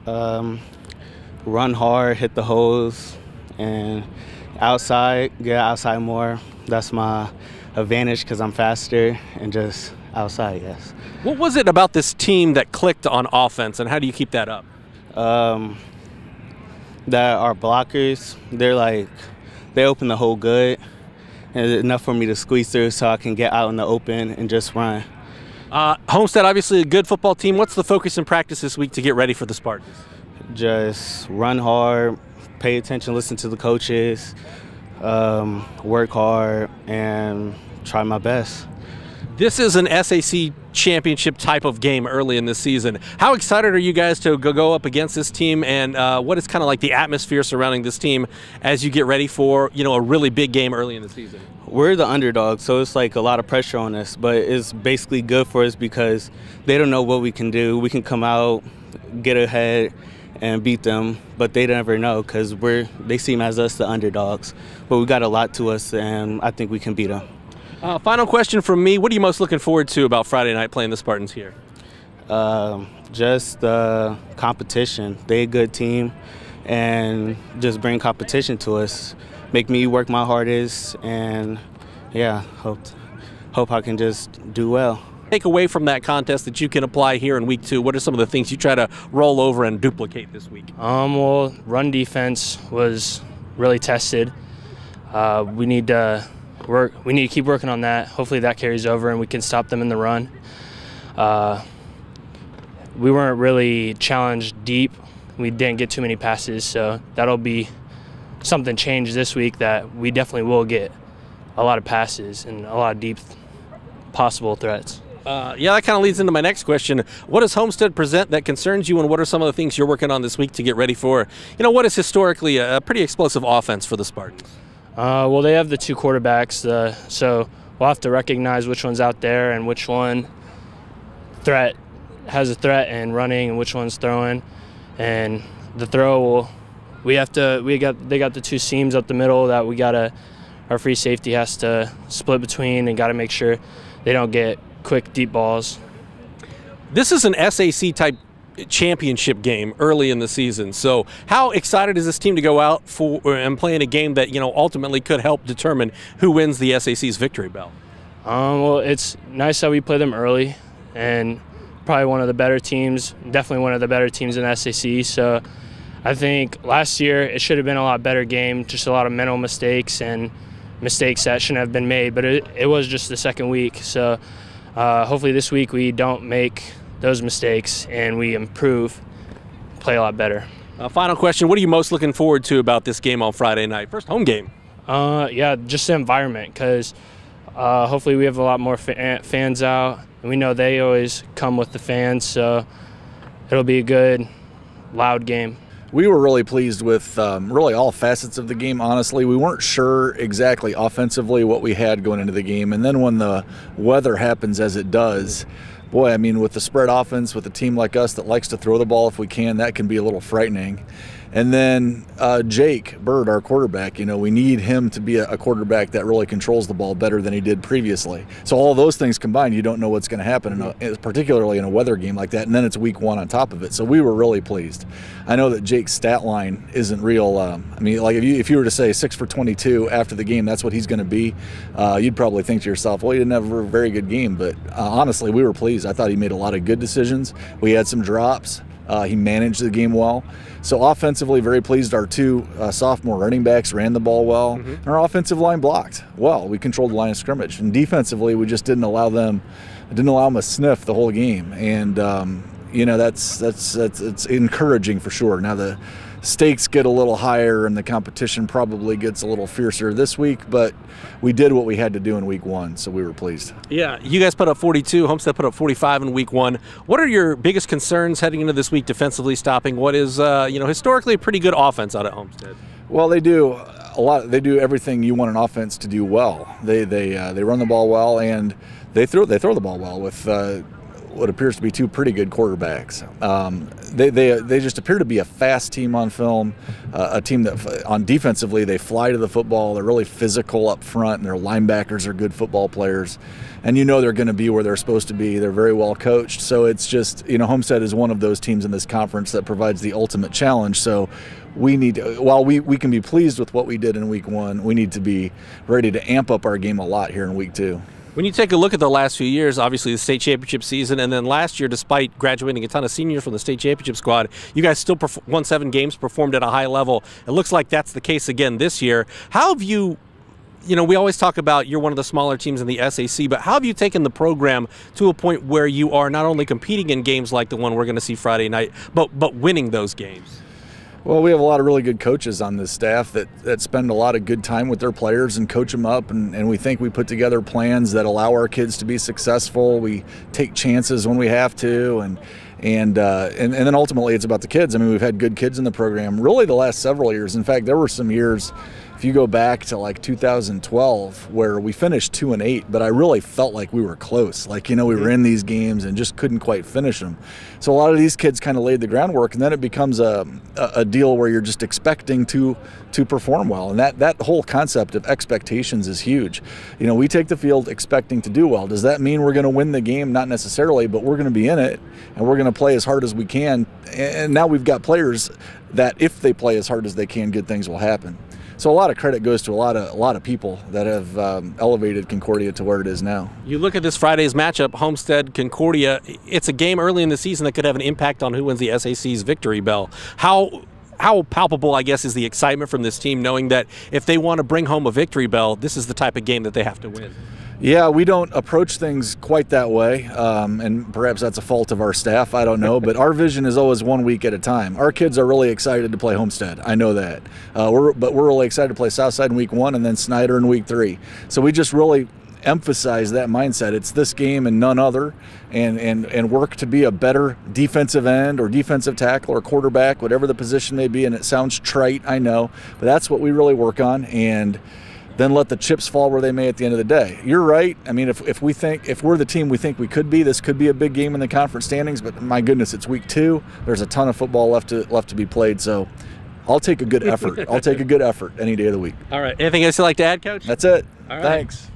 Um, Run hard, hit the holes, and get outside more. That's my advantage because I'm faster and just outside, yes. What was it about this team that clicked on offense, and how do you keep that up? That our blockers, they open the hole good, and enough for me to squeeze through so I can get out in the open and just run. Homestead, obviously a good football team. What's the focus in practice this week to get ready for the Spartans? Just run hard, pay attention, listen to the coaches, work hard, and try my best. This is an SAC championship type of game early in the season. How excited are you guys to go up against this team, and what is kind of like the atmosphere surrounding this team as you get ready for a really big game early in the season? We're the underdog, so it's like a lot of pressure on us, but it's basically good for us because they don't know what we can do. We can come out, get ahead, and beat them, but they never know because they seem as us the underdogs. But we got a lot to us, and I think we can beat them. Final question from me. What are you most looking forward to about Friday night playing the Spartans here? Just the competition. They a good team, and just bring competition to us. Make me work my hardest, and yeah, hope I can just do well. Take away from that contest that you can apply here in week 2. What are some of the things you try to roll over and duplicate this week? Well, run defense was really tested. We need to keep working on that. Hopefully that carries over and we can stop them in the run. We weren't really challenged deep. We didn't get too many passes, so that'll be something changed this week, that we definitely will get a lot of passes and a lot of deep possible threats. Yeah, that kind of leads into my next question. What does Homestead present that concerns you, and what are some of the things you're working on this week to get ready for, what is historically a pretty explosive offense for the Spartans? Well, they have the 2 quarterbacks, so we'll have to recognize which one's out there and which one has a threat and running and which one's throwing. And the throw they got the 2 seams up the middle that our free safety has to split between, and got to make sure they don't get quick deep balls. This is an SAC type championship game early in the season. So how excited is this team to go out and play in a game that ultimately could help determine who wins the SAC's victory bell? Well, it's nice that we play them early, and probably one of the better teams, definitely one of the better teams in the SAC. So I think last year it should have been a lot better game, just a lot of mental mistakes and mistakes that shouldn't have been made, but it was just the second week. So hopefully this week we don't make those mistakes and we improve, play a lot better. Final question, what are you most looking forward to about this game on Friday night? First home game. Yeah, just the environment, because hopefully we have a lot more fans out, and we know they always come with the fans, so it'll be a good, loud game. We were really pleased with really all facets of the game, honestly. We weren't sure exactly offensively what we had going into the game, and then when the weather happens as it does, boy, I mean, with the spread offense, with a team like us that likes to throw the ball if we can, that can be a little frightening. And then Jake Bird, our quarterback, we need him to be a quarterback that really controls the ball better than he did previously. So all those things combined, you don't know what's going to happen, particularly in a weather game like that. And then it's week 1 on top of it. So we were really pleased. I know that Jake's stat line isn't real. I mean, like if you were to say 6 for 22 after the game, that's what he's going to be. You'd probably think to yourself, well, he didn't have a very good game. But honestly, we were pleased. I thought he made a lot of good decisions. We had some drops. He managed the game well. So offensively, very pleased. Our 2 sophomore running backs ran the ball well. And our offensive line blocked well. We controlled the line of scrimmage. And defensively, we just didn't allow them to sniff the whole game. And it's encouraging for sure. Now the stakes get a little higher and the competition probably gets a little fiercer this week, but we did what we had to do in week 1, so we were pleased. Yeah, you guys put up 42, Homestead put up 45 in week 1. What are your biggest concerns heading into this week defensively, stopping what is historically a pretty good offense out at Homestead? Well, they do a lot. They do everything you want an offense to do well. They run the ball well, and they throw the ball well with what appears to be two pretty good quarterbacks. They just appear to be a fast team on film, a team that on defensively they fly to the football. They're really physical up front, and their linebackers are good football players. And they're going to be where they're supposed to be. They're very well coached. So it's just, Homestead is one of those teams in this conference that provides the ultimate challenge. So we need to, while we can be pleased with what we did in week 1, we need to be ready to amp up our game a lot here in week 2. When you take a look at the last few years, obviously the state championship season, and then last year, despite graduating a ton of seniors from the state championship squad, you guys still won 7 games, performed at a high level. It looks like that's the case again this year. How have you, we always talk about you're one of the smaller teams in the SAC, but how have you taken the program to a point where you are not only competing in games like the one we're going to see Friday night, but winning those games? Well, we have a lot of really good coaches on this staff that spend a lot of good time with their players and coach them up, and we think we put together plans that allow our kids to be successful. We take chances when we have to, and then ultimately it's about the kids. I mean, we've had good kids in the program really the last several years. In fact, there were some years, if you go back to like 2012, where we finished 2-8, but I really felt like we were close. Like, we were in these games and just couldn't quite finish them. So a lot of these kids kind of laid the groundwork, and then it becomes a deal where you're just expecting to perform well. And that whole concept of expectations is huge. We take the field expecting to do well. Does that mean we're going to win the game? Not necessarily, but we're going to be in it, and we're going to play as hard as we can. And now we've got players that if they play as hard as they can, good things will happen. So a lot of credit goes to a lot of people that have elevated Concordia to where it is now. You look at this Friday's matchup, Homestead, Concordia. It's a game early in the season that could have an impact on who wins the SAC's victory bell. How palpable, I guess, is the excitement from this team, knowing that if they want to bring home a victory bell, this is the type of game that they have to win? Yeah, we don't approach things quite that way, and perhaps that's a fault of our staff, I don't know, but our vision is always 1 week at a time. Our kids are really excited to play Homestead, I know that, but we're really excited to play Southside in week 1 and then Snyder in week 3. So we just really emphasize that mindset. It's this game and none other, and work to be a better defensive end or defensive tackle or quarterback, whatever the position may be. And it sounds trite, I know, but that's what we really work on, and then let the chips fall where they may at the end of the day. You're right. I mean, if we're the team we think we could be, this could be a big game in the conference standings, but my goodness, it's week 2. There's a ton of football left to be played, so I'll take a good effort. I'll take a good effort any day of the week. All right. Anything else you'd like to add, Coach? That's it. All right. Thanks.